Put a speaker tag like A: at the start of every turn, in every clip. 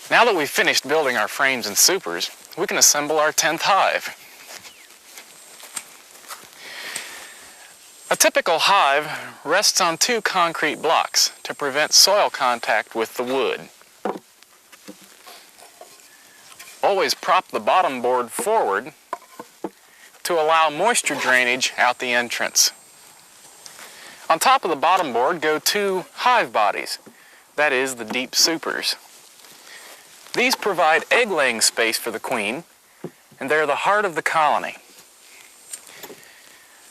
A: Now that we've finished building our frames and supers, we can assemble our 10th hive. A typical hive rests on 2 concrete blocks to prevent soil contact with the wood. Always prop the bottom board forward to allow moisture drainage out the entrance. On top of the bottom board go 2 hive bodies, that is, the deep supers. These provide egg-laying space for the queen, and they're the heart of the colony.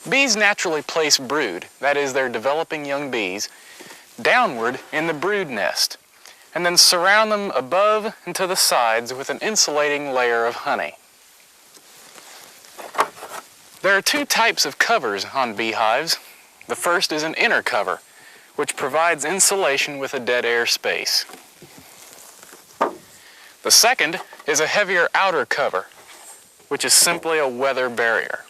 A: Bees naturally place brood, that is, they're developing young bees, downward in the brood nest, and then surround them above and to the sides with an insulating layer of honey. There are 2 types of covers on beehives. The first is an inner cover, which provides insulation with a dead air space. The second is a heavier outer cover, which is simply a weather barrier.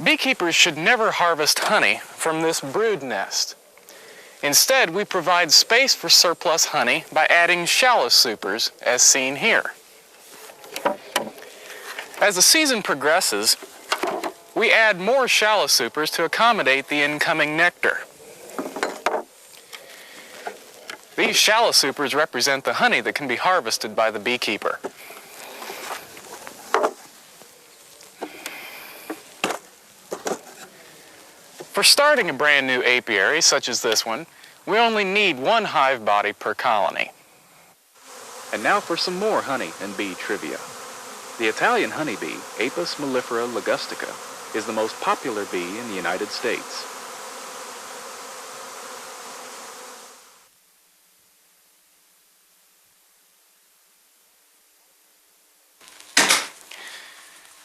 A: Beekeepers should never harvest honey from this brood nest. Instead, we provide space for surplus honey by adding shallow supers, as seen here. As the season progresses, we add more shallow supers to accommodate the incoming nectar. These shallow supers represent the honey that can be harvested by the beekeeper. For starting a brand new apiary, such as this one, we only need 1 hive body per colony.
B: And now for some more honey and bee trivia. The Italian honeybee, Apis mellifera ligustica, is the most popular bee in the United States.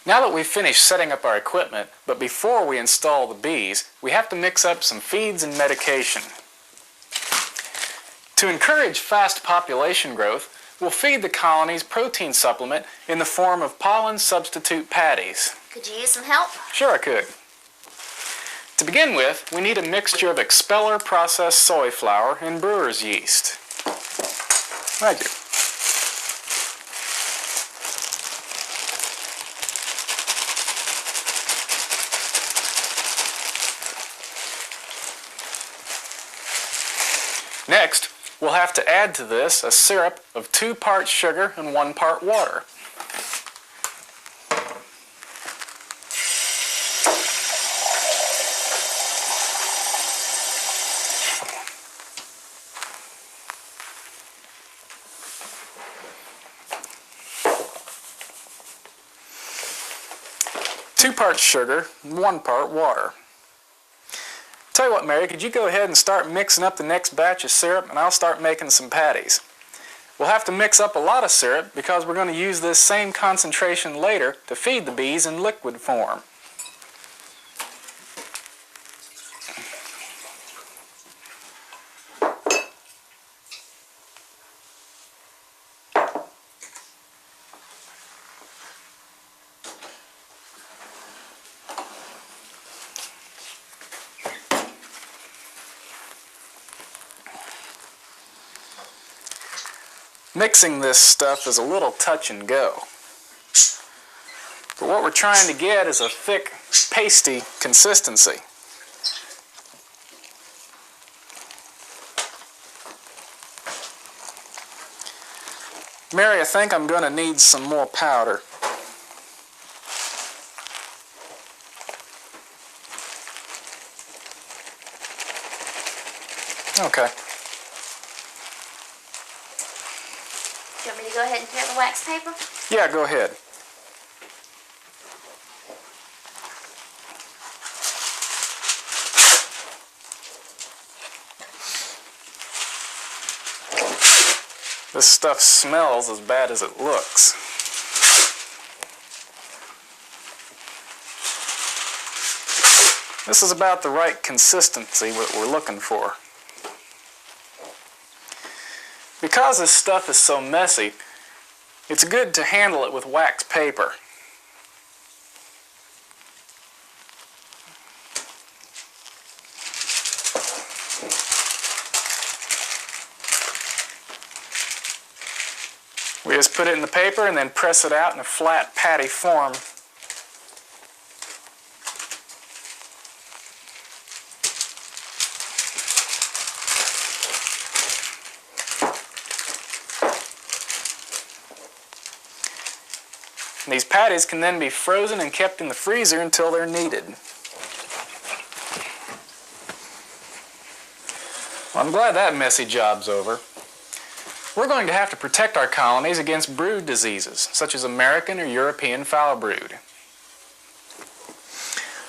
A: Now that we've finished setting up our equipment, but before we install the bees, we have to mix up some feeds and medication. To encourage fast population growth, we'll feed the colonies protein supplement in the form of pollen substitute patties.
C: Could you use some help?
A: Sure I could. To begin with, we need a mixture of expeller processed soy flour and brewer's yeast. Thank you. Next, we'll have to add to this a syrup of 2 parts sugar and 1 part water. Two parts sugar and 1 part water. Tell you what, Mary, could you go ahead and start mixing up the next batch of syrup, and I'll start making some patties. We'll have to mix up a lot of syrup because we're going to use this same concentration later to feed the bees in liquid form. Mixing this stuff is a little touch and go. But what we're trying to get is a thick, pasty consistency. Mary, I think I'm going to need some more powder. Okay.
C: Do you want me to go ahead and tear the wax paper?
A: Yeah, go ahead. This stuff smells as bad as it looks. This is about the right consistency what we're looking for. Because this stuff is so messy, it's good to handle it with wax paper. We just put it in the paper and then press it out in a flat patty form. And these patties can then be frozen and kept in the freezer until they're needed. Well, I'm glad that messy job's over. We're going to have to protect our colonies against brood diseases, such as American or European foul brood.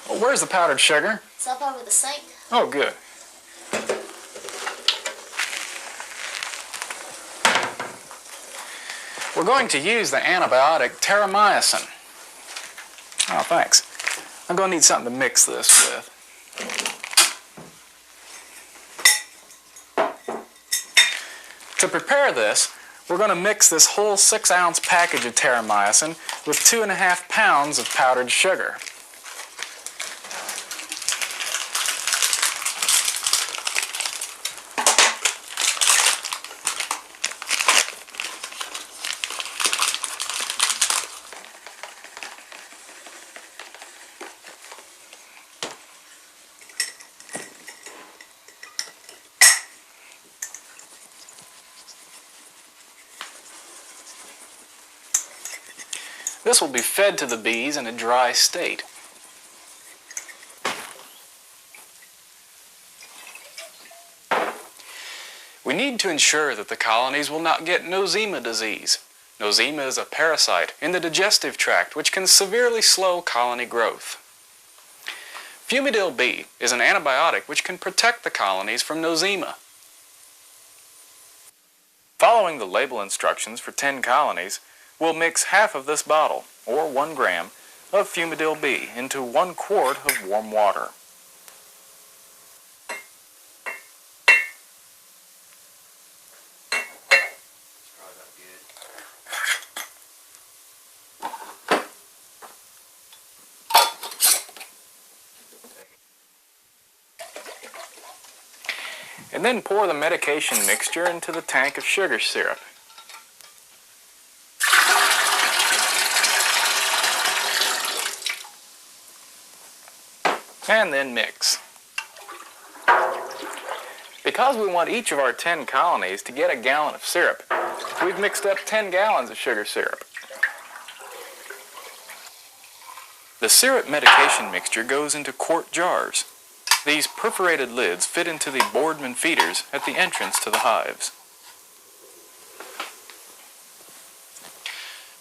A: Well, where's the powdered sugar?
C: It's up over the sink.
A: Oh, good. We're going to use the antibiotic terramycin. Oh, thanks. I'm going to need something to mix this with. To prepare this, we're going to mix this whole 6-ounce package of terramycin with 2.5 pounds of powdered sugar. This will be fed to the bees in a dry state. We need to ensure that the colonies will not get nosema disease. Nosema is a parasite in the digestive tract which can severely slow colony growth. Fumidil B is an antibiotic which can protect the colonies from nosema. Following the label instructions for 10 colonies, we'll mix half of this bottle, or 1 gram, of Fumidil B into 1 quart of warm water. And then pour the medication mixture into the tank of sugar syrup. And then mix. Because we want each of our 10 colonies to get a gallon of syrup, we've mixed up 10 gallons of sugar syrup. The syrup medication mixture goes into quart jars. These perforated lids fit into the Boardman feeders at the entrance to the hives.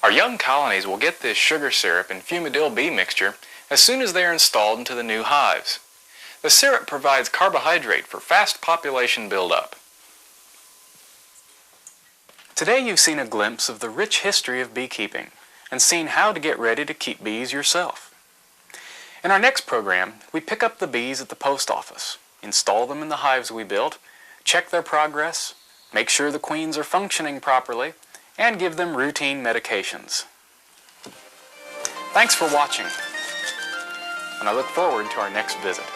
A: Our young colonies will get this sugar syrup and Fumidil B mixture as soon as they are installed into the new hives. The syrup provides carbohydrate for fast population buildup. Today you've seen a glimpse of the rich history of beekeeping and seen how to get ready to keep bees yourself. In our next program, we pick up the bees at the post office, install them in the hives we built, check their progress, make sure the queens are functioning properly, and give them routine medications. Thanks for watching, and I look forward to our next visit.